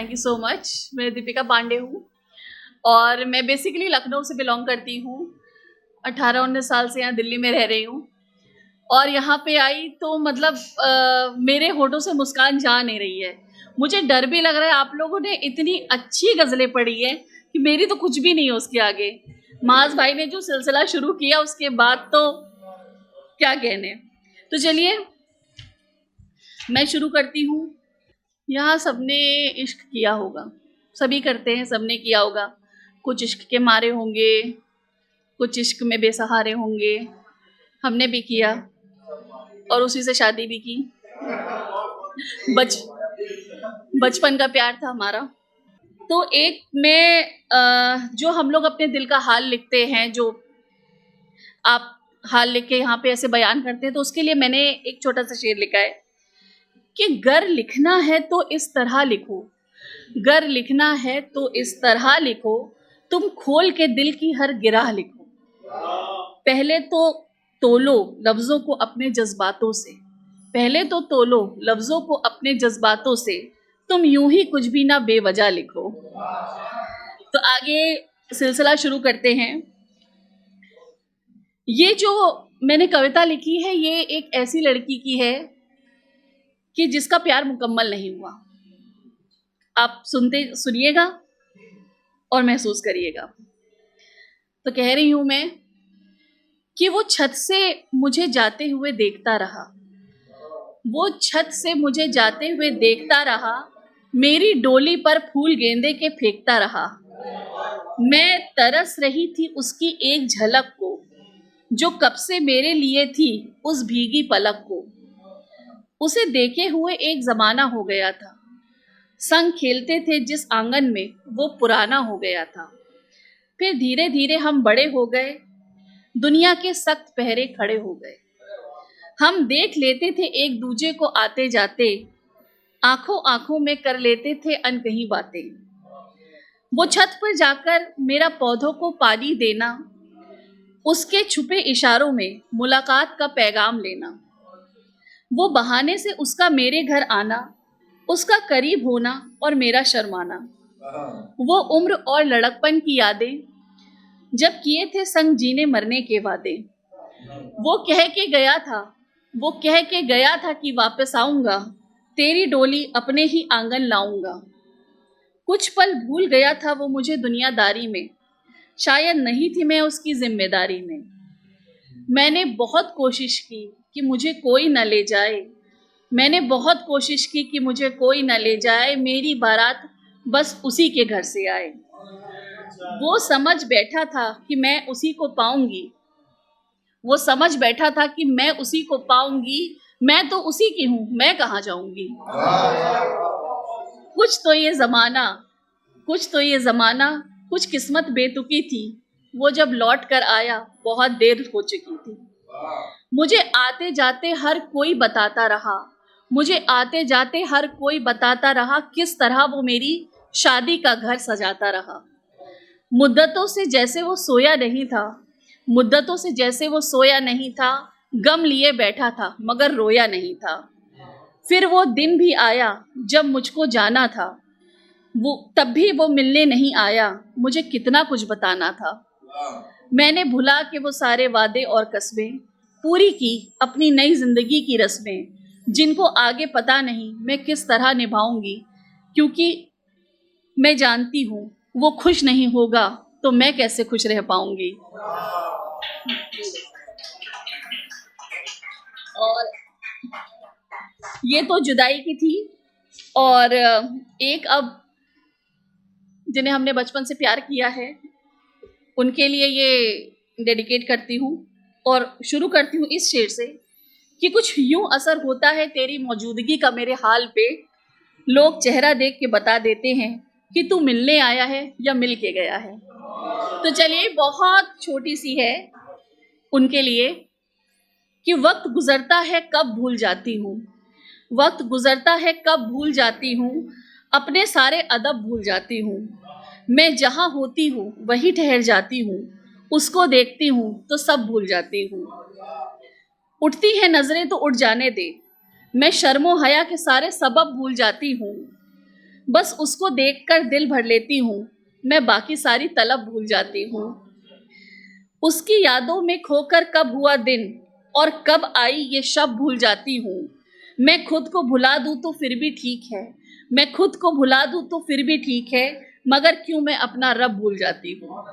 Thank you so much. मैं दीपिका पांडे हूँ और मैं बेसिकली लखनऊ से बिलोंग करती हूँ। 18-19 साल से यहाँ दिल्ली में रह रही हूँ और यहाँ पे आई तो मतलब मेरे होठों से मुस्कान जा नहीं रही है। मुझे डर भी लग रहा है। आप लोगों ने इतनी अच्छी गज़लें पढ़ी हैं कि मेरी तो कुछ भी नहीं है उसके आगे। माज भाई ने जो सिलसिला शुरू किया उसके बाद तो क्या कहने। तो चलिए मैं शुरू करती हूँ। यहाँ सबने इश्क किया होगा, सभी करते हैं, सबने किया होगा। कुछ इश्क के मारे होंगे, कुछ इश्क में बेसहारे होंगे। हमने भी किया और उसी से शादी भी की। बचपन का प्यार था हमारा। तो एक में जो हम लोग अपने दिल का हाल लिखते हैं, जो आप हाल लिख के यहाँ पे ऐसे बयान करते हैं, तो उसके लिए मैंने एक छोटा सा शेर लिखा है कि गर लिखना है तो इस तरह लिखो, गर लिखना है तो इस तरह लिखो, तुम खोल के दिल की हर गिराह लिखो। पहले तो तोलो लफ्ज़ों को अपने जज्बातों से, पहले तो तोलो लफ्ज़ों को अपने जज्बातों से, तुम यूं ही कुछ भी ना बेवजह लिखो। तो आगे सिलसिला शुरू करते हैं। ये जो मैंने कविता लिखी है ये एक ऐसी लड़की की है कि जिसका प्यार मुकम्मल नहीं हुआ। आप सुनिएगा और महसूस करिएगा। तो कह रही हूं मैं कि वो छत से मुझे जाते हुए देखता रहा, वो छत से मुझे जाते हुए देखता रहा, मेरी डोली पर फूल गेंदे के फेंकता रहा। मैं तरस रही थी उसकी एक झलक को, जो कब से मेरे लिए थी उस भीगी पलक को। उसे देखे हुए एक ज़माना हो गया था, संग खेलते थे जिस आंगन में वो पुराना हो गया था। फिर धीरे धीरे हम बड़े हो गए, दुनिया के सख्त पहरे खड़े हो गए। हम देख लेते थे एक दूजे को आते जाते, आंखों आंखों में कर लेते थे अनकही बातें। वो छत पर जाकर मेरा पौधों को पानी देना, उसके छुपे इशारों में मुलाकात का पैगाम लेना, वो बहाने से उसका मेरे घर आना, उसका करीब होना और मेरा शर्माना। वो उम्र और लड़कपन की यादें जब किए थे संग जीने मरने के वादे। वो कह के गया था, वो कह के गया था कि वापस आऊंगा, तेरी डोली अपने ही आंगन लाऊंगा। कुछ पल भूल गया था वो मुझे दुनियादारी में, शायद नहीं थी मैं उसकी जिम्मेदारी में। मैंने बहुत कोशिश की कि मुझे कोई न ले जाए, मैंने बहुत कोशिश की कि मुझे कोई न ले जाए, मेरी बारात बस उसी के घर से आए। वो समझ बैठा था कि मैं उसी को पाऊंगी, वो समझ बैठा था कि मैं उसी को पाऊंगी, मैं तो उसी की हूं, मैं कहाँ जाऊंगी। कुछ तो ये ज़माना, कुछ तो ये ज़माना, कुछ किस्मत बेतुकी थी, वो जब लौट कर आया बहुत देर हो चुकी थी। मुझे आते जाते हर कोई बताता रहा, मुझे आते जाते हर कोई बताता रहा, किस तरह वो मेरी शादी का घर सजाता रहा। मुद्दतों से जैसे वो सोया नहीं था, मुद्दतों से जैसे वो सोया नहीं था, गम लिए बैठा था मगर रोया नहीं था। फिर वो दिन भी आया जब मुझको जाना था, वो तब भी वो मिलने नहीं आया, मुझे कितना कुछ बताना था। मैंने भुला के वो सारे वादे और कस्में, पूरी की अपनी नई जिंदगी की रस्में, जिनको आगे पता नहीं मैं किस तरह निभाऊंगी, क्योंकि मैं जानती हूँ वो खुश नहीं होगा तो मैं कैसे खुश रह पाऊंगी। और ये तो जुदाई की थी। और एक अब जिन्हें हमने बचपन से प्यार किया है उनके लिए ये डेडिकेट करती हूँ और शुरू करती हूँ इस शेर से कि कुछ यूं असर होता है तेरी मौजूदगी का मेरे हाल पे, लोग चेहरा देख के बता देते हैं कि तू मिलने आया है या मिल के गया है। तो चलिए बहुत छोटी सी है उनके लिए कि वक्त गुजरता है कब भूल जाती हूँ, वक्त गुजरता है कब भूल जाती हूँ, अपने सारे अदब भूल जाती हूँ। मैं जहाँ होती हूँ वहीं ठहर जाती हूँ, उसको देखती हूँ तो सब भूल जाती हूँ। उठती है नजरें तो उठ जाने दे, मैं शर्मो हया के सारे सबब भूल जाती हूँ। बस उसको देखकर दिल भर लेती हूँ, मैं बाकी सारी तलब भूल जाती हूँ। उसकी यादों में खोकर कब हुआ दिन और कब आई ये शब भूल जाती हूँ। मैं खुद को भुला दूँ तो फिर भी ठीक है, मैं खुद को भुला दूँ तो फिर भी ठीक है, मगर क्यों मैं अपना रब भूल जाती हूँ।